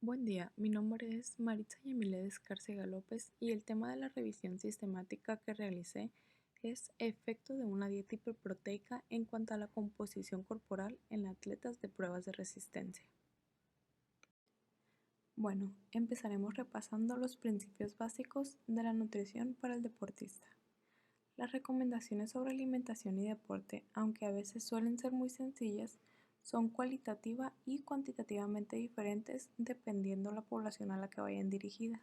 Buen día, mi nombre es Maritza Yamile Escárcega López y el tema de la revisión sistemática que realicé es efecto de una dieta hiperproteica en cuanto a la composición corporal en atletas de pruebas de resistencia. Bueno, empezaremos repasando los principios básicos de la nutrición para el deportista. Las recomendaciones sobre alimentación y deporte, aunque a veces suelen ser muy sencillas, son cualitativa y cuantitativamente diferentes dependiendo la población a la que vayan dirigida.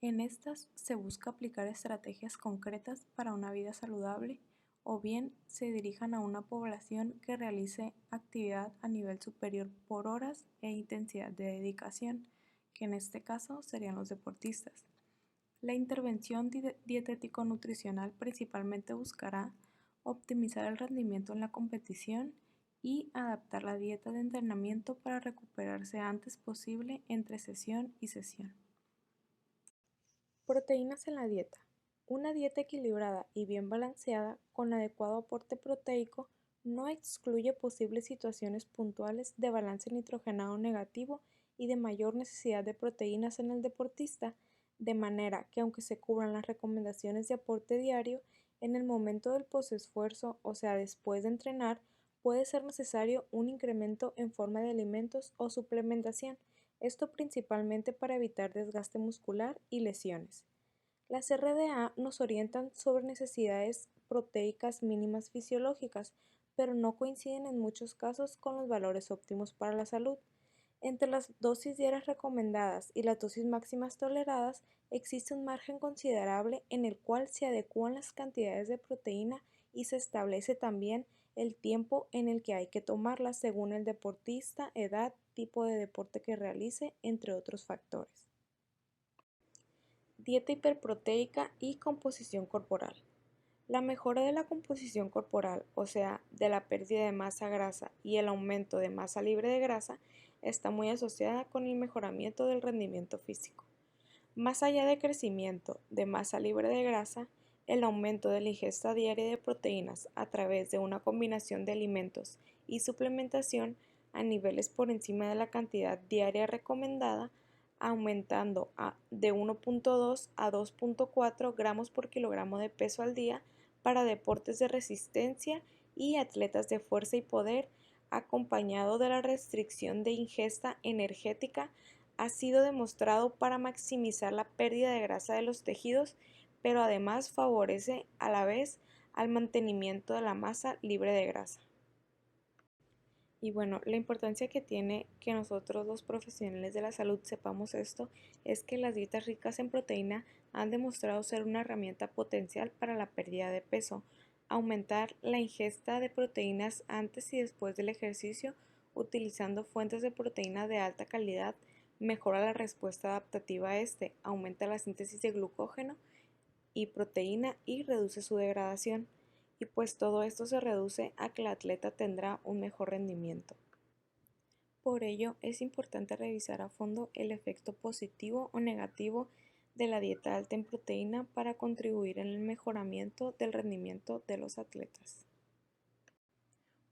En estas se busca aplicar estrategias concretas para una vida saludable o bien se dirijan a una población que realice actividad a nivel superior por horas e intensidad de dedicación, que en este caso serían los deportistas. La intervención dietético-nutricional principalmente buscará optimizar el rendimiento en la competición y adaptar la dieta de entrenamiento para recuperarse antes posible entre sesión y sesión. Proteínas en la dieta. Una dieta equilibrada y bien balanceada con adecuado aporte proteico no excluye posibles situaciones puntuales de balance nitrogenado negativo y de mayor necesidad de proteínas en el deportista, de manera que aunque se cubran las recomendaciones de aporte diario, en el momento del posesfuerzo, o sea después de entrenar, puede ser necesario un incremento en forma de alimentos o suplementación, esto principalmente para evitar desgaste muscular y lesiones. Las RDA nos orientan sobre necesidades proteicas mínimas fisiológicas, pero no coinciden en muchos casos con los valores óptimos para la salud. Entre las dosis diarias recomendadas y las dosis máximas toleradas existe un margen considerable en el cual se adecúan las cantidades de proteína y se establece también el tiempo en el que hay que tomarlas según el deportista, edad, tipo de deporte que realice, entre otros factores. Dieta hiperproteica y composición corporal. La mejora de la composición corporal, o sea, de la pérdida de masa grasa y el aumento de masa libre de grasa, está muy asociada con el mejoramiento del rendimiento físico. Más allá de crecimiento de masa libre de grasa, el aumento de la ingesta diaria de proteínas a través de una combinación de alimentos y suplementación a niveles por encima de la cantidad diaria recomendada, aumentando de 1.2 a 2.4 gramos por kilogramo de peso al día para deportes de resistencia y atletas de fuerza y poder, acompañado de la restricción de ingesta energética, ha sido demostrado para maximizar la pérdida de grasa de los tejidos, pero además favorece a la vez al mantenimiento de la masa libre de grasa. Y bueno, la importancia que tiene que nosotros los profesionales de la salud sepamos esto es que las dietas ricas en proteína han demostrado ser una herramienta potencial para la pérdida de peso. Aumentar la ingesta de proteínas antes y después del ejercicio utilizando fuentes de proteína de alta calidad mejora la respuesta adaptativa a este, aumenta la síntesis de glucógeno y proteína y reduce su degradación. Y pues todo esto se reduce a que el atleta tendrá un mejor rendimiento. Por ello, es importante revisar a fondo el efecto positivo o negativo de la dieta alta en proteína para contribuir en el mejoramiento del rendimiento de los atletas.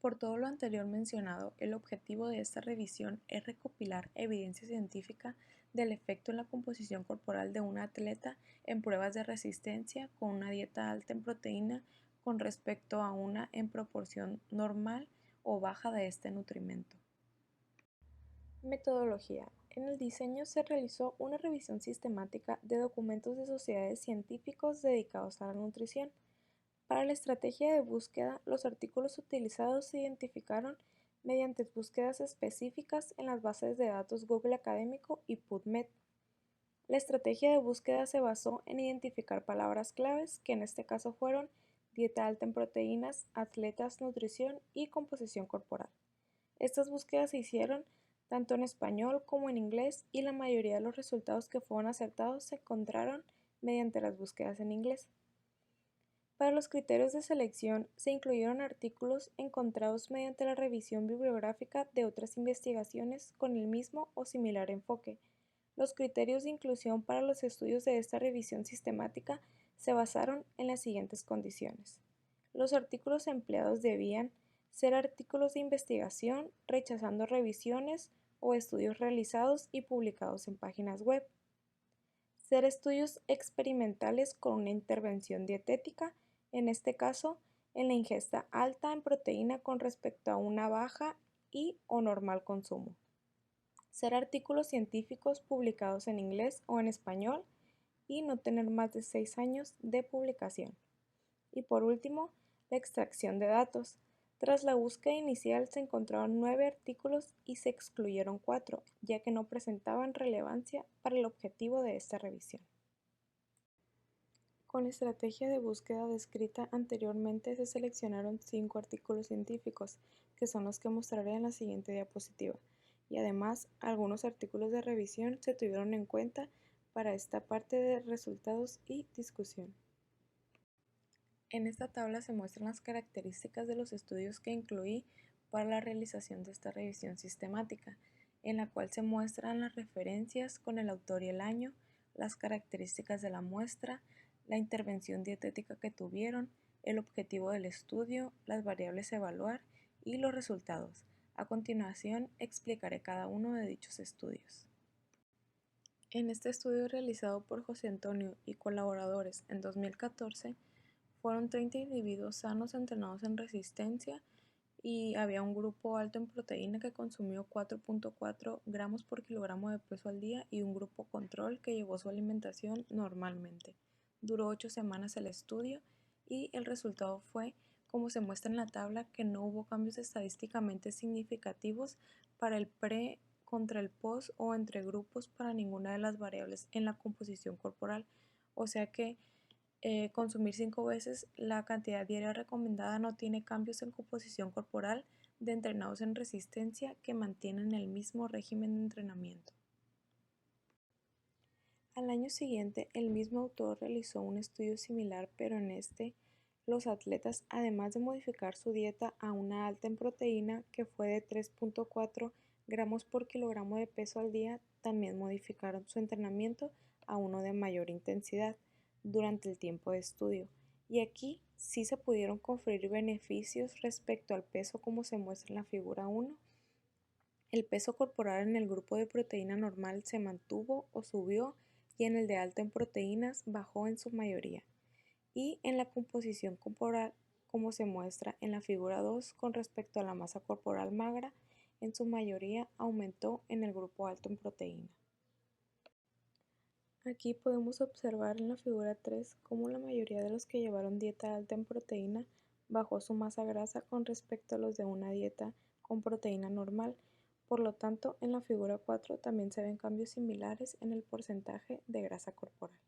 Por todo lo anterior mencionado, el objetivo de esta revisión es recopilar evidencia científica del efecto en la composición corporal de un atleta en pruebas de resistencia con una dieta alta en proteína con respecto a una en proporción normal o baja de este nutrimento. Metodología. En el diseño se realizó una revisión sistemática de documentos de sociedades científicos dedicados a la nutrición. Para la estrategia de búsqueda, los artículos utilizados se identificaron mediante búsquedas específicas en las bases de datos Google Académico y PubMed. La estrategia de búsqueda se basó en identificar palabras claves, que en este caso fueron dieta alta en proteínas, atletas, nutrición y composición corporal. Estas búsquedas se hicieron tanto en español como en inglés y la mayoría de los resultados que fueron acertados se encontraron mediante las búsquedas en inglés. Para los criterios de selección se incluyeron artículos encontrados mediante la revisión bibliográfica de otras investigaciones con el mismo o similar enfoque. Los criterios de inclusión para los estudios de esta revisión sistemática se basaron en las siguientes condiciones. Los artículos empleados debían ser artículos de investigación, rechazando revisiones o estudios realizados y publicados en páginas web. Ser estudios experimentales con una intervención dietética, en este caso, en la ingesta alta en proteína con respecto a una baja y o normal consumo. Ser artículos científicos publicados en inglés o en español y no tener más de 6 años de publicación. Y por último, la extracción de datos. Tras la búsqueda inicial se encontraron 9 artículos y se excluyeron 4, ya que no presentaban relevancia para el objetivo de esta revisión. Con la estrategia de búsqueda descrita anteriormente se seleccionaron 5 artículos científicos, que son los que mostraré en la siguiente diapositiva, y además algunos artículos de revisión se tuvieron en cuenta para esta parte de resultados y discusión. En esta tabla se muestran las características de los estudios que incluí para la realización de esta revisión sistemática, en la cual se muestran las referencias con el autor y el año, las características de la muestra, la intervención dietética que tuvieron, el objetivo del estudio, las variables a evaluar y los resultados. A continuación explicaré cada uno de dichos estudios. En este estudio realizado por José Antonio y colaboradores en 2014, fueron 30 individuos sanos entrenados en resistencia y había un grupo alto en proteína que consumió 4.4 gramos por kilogramo de peso al día y un grupo control que llevó su alimentación normalmente. Duró 8 semanas el estudio y el resultado fue, como se muestra en la tabla, que no hubo cambios estadísticamente significativos para el pre, contra el post o entre grupos para ninguna de las variables en la composición corporal, o sea que consumir 5 veces la cantidad diaria recomendada no tiene cambios en composición corporal de entrenados en resistencia que mantienen el mismo régimen de entrenamiento. Al año siguiente, el mismo autor realizó un estudio similar, pero en este, los atletas, además de modificar su dieta a una alta en proteína, que fue de 3.4 gramos por kilogramo de peso al día, también modificaron su entrenamiento a uno de mayor intensidad durante el tiempo de estudio. Y aquí sí se pudieron conferir beneficios respecto al peso como se muestra en la figura 1. El peso corporal en el grupo de proteína normal se mantuvo o subió y en el de alta en proteínas bajó en su mayoría. Y en la composición corporal, como se muestra en la figura 2 con respecto a la masa corporal magra, en su mayoría aumentó en el grupo alto en proteína. Aquí podemos observar en la figura 3 cómo la mayoría de los que llevaron dieta alta en proteína bajó su masa grasa con respecto a los de una dieta con proteína normal. Por lo tanto, en la figura 4 también se ven cambios similares en el porcentaje de grasa corporal.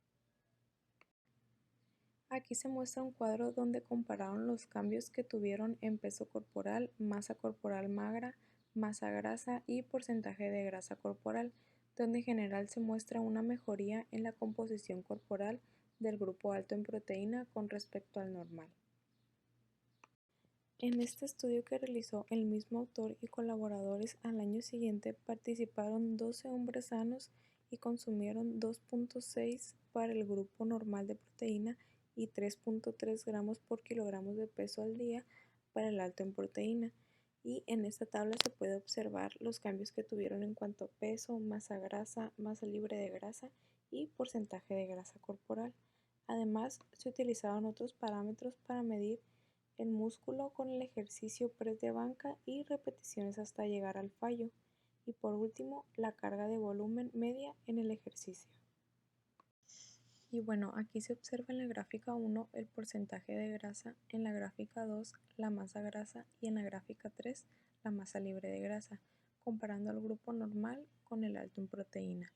Aquí se muestra un cuadro donde compararon los cambios que tuvieron en peso corporal, masa corporal magra, masa grasa y porcentaje de grasa corporal, donde en general se muestra una mejoría en la composición corporal del grupo alto en proteína con respecto al normal. En este estudio que realizó el mismo autor y colaboradores al año siguiente participaron 12 hombres sanos y consumieron 2.6 para el grupo normal de proteína y 3.3 gramos por kilogramo de peso al día para el alto en proteína. Y en esta tabla se puede observar los cambios que tuvieron en cuanto a peso, masa grasa, masa libre de grasa y porcentaje de grasa corporal. Además, se utilizaron otros parámetros para medir el músculo con el ejercicio press de banca y repeticiones hasta llegar al fallo. Y por último, la carga de volumen media en el ejercicio. Y bueno, aquí se observa en la gráfica 1 el porcentaje de grasa, en la gráfica 2 la masa grasa y en la gráfica 3 la masa libre de grasa, comparando al grupo normal con el alto en proteína.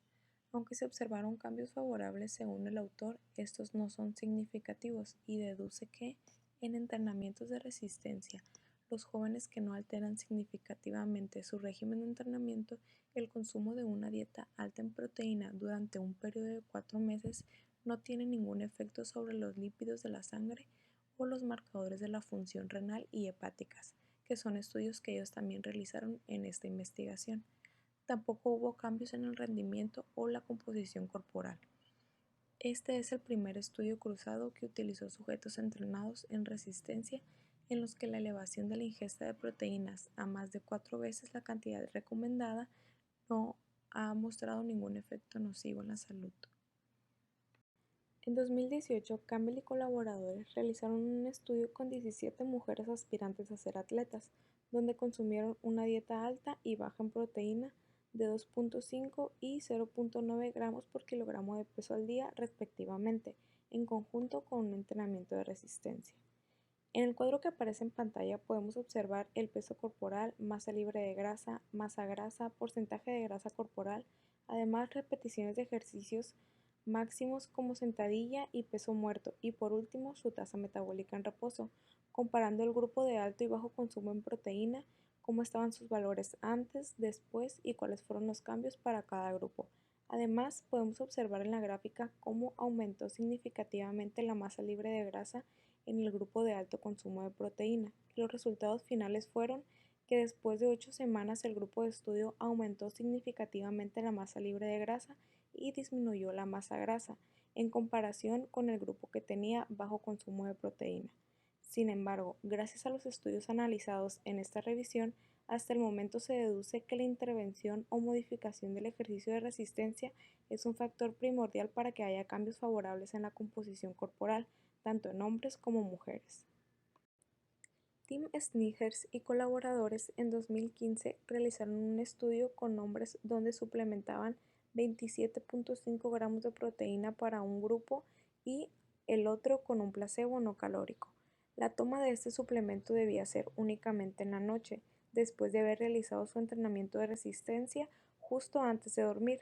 Aunque se observaron cambios favorables según el autor, estos no son significativos y deduce que, en entrenamientos de resistencia, los jóvenes que no alteran significativamente su régimen de entrenamiento, el consumo de una dieta alta en proteína durante un periodo de 4 meses no tiene ningún efecto sobre los lípidos de la sangre o los marcadores de la función renal y hepáticas, que son estudios que ellos también realizaron en esta investigación. Tampoco hubo cambios en el rendimiento o la composición corporal. Este es el primer estudio cruzado que utilizó sujetos entrenados en resistencia en los que la elevación de la ingesta de proteínas a más de 4 veces la cantidad recomendada no ha mostrado ningún efecto nocivo en la salud. En 2018, Campbell y colaboradores realizaron un estudio con 17 mujeres aspirantes a ser atletas, donde consumieron una dieta alta y baja en proteína de 2.5 y 0.9 gramos por kilogramo de peso al día respectivamente, en conjunto con un entrenamiento de resistencia. En el cuadro que aparece en pantalla podemos observar el peso corporal, masa libre de grasa, masa grasa, porcentaje de grasa corporal, además repeticiones de ejercicios máximos como sentadilla y peso muerto, y por último su tasa metabólica en reposo, comparando el grupo de alto y bajo consumo en proteína, cómo estaban sus valores antes, después y cuáles fueron los cambios para cada grupo. Además, podemos observar en la gráfica cómo aumentó significativamente la masa libre de grasa en el grupo de alto consumo de proteína. Los resultados finales fueron que después de 8 semanas el grupo de estudio aumentó significativamente la masa libre de grasa y disminuyó la masa grasa en comparación con el grupo que tenía bajo consumo de proteína. Sin embargo, gracias a los estudios analizados en esta revisión, hasta el momento se deduce que la intervención o modificación del ejercicio de resistencia es un factor primordial para que haya cambios favorables en la composición corporal, tanto en hombres como mujeres. Tim Sniggers y colaboradores en 2015 realizaron un estudio con hombres donde suplementaban 27.5 gramos de proteína para un grupo y el otro con un placebo no calórico. La toma de este suplemento debía ser únicamente en la noche, después de haber realizado su entrenamiento de resistencia justo antes de dormir.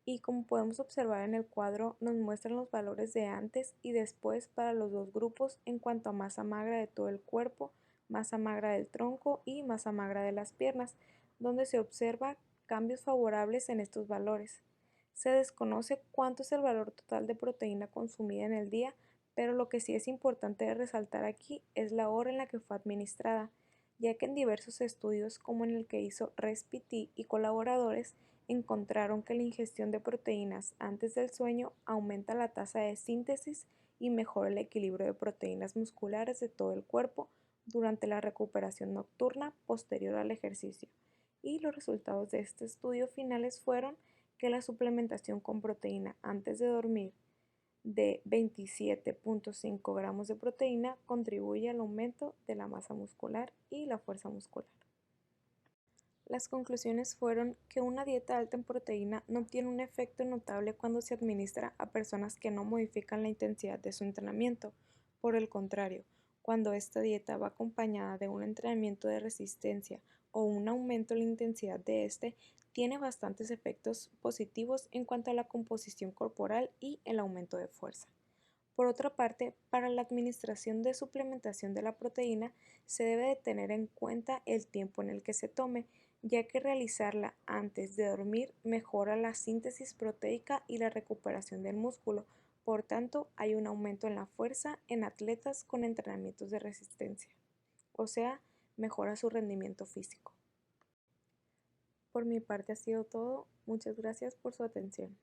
Y como podemos observar en el cuadro, nos muestran los valores de antes y después para los dos grupos en cuanto a masa magra de todo el cuerpo, masa magra del tronco y masa magra de las piernas, donde se observa cambios favorables en estos valores. Se desconoce cuánto es el valor total de proteína consumida en el día, pero lo que sí es importante de resaltar aquí es la hora en la que fue administrada, ya que en diversos estudios como en el que hizo RESPT y colaboradores, encontraron que la ingestión de proteínas antes del sueño aumenta la tasa de síntesis y mejora el equilibrio de proteínas musculares de todo el cuerpo durante la recuperación nocturna posterior al ejercicio. Y los resultados de este estudio finales fueron que la suplementación con proteína antes de dormir de 27.5 gramos de proteína contribuye al aumento de la masa muscular y la fuerza muscular. Las conclusiones fueron que una dieta alta en proteína no tiene un efecto notable cuando se administra a personas que no modifican la intensidad de su entrenamiento. Por el contrario, cuando esta dieta va acompañada de un entrenamiento de resistencia o un aumento en la intensidad de este, tiene bastantes efectos positivos en cuanto a la composición corporal y el aumento de fuerza. Por otra parte, para la administración de suplementación de la proteína se debe de tener en cuenta el tiempo en el que se tome, ya que realizarla antes de dormir mejora la síntesis proteica y la recuperación del músculo. Por tanto, hay un aumento en la fuerza en atletas con entrenamientos de resistencia, o sea, mejora su rendimiento físico. Por mi parte ha sido todo. Muchas gracias por su atención.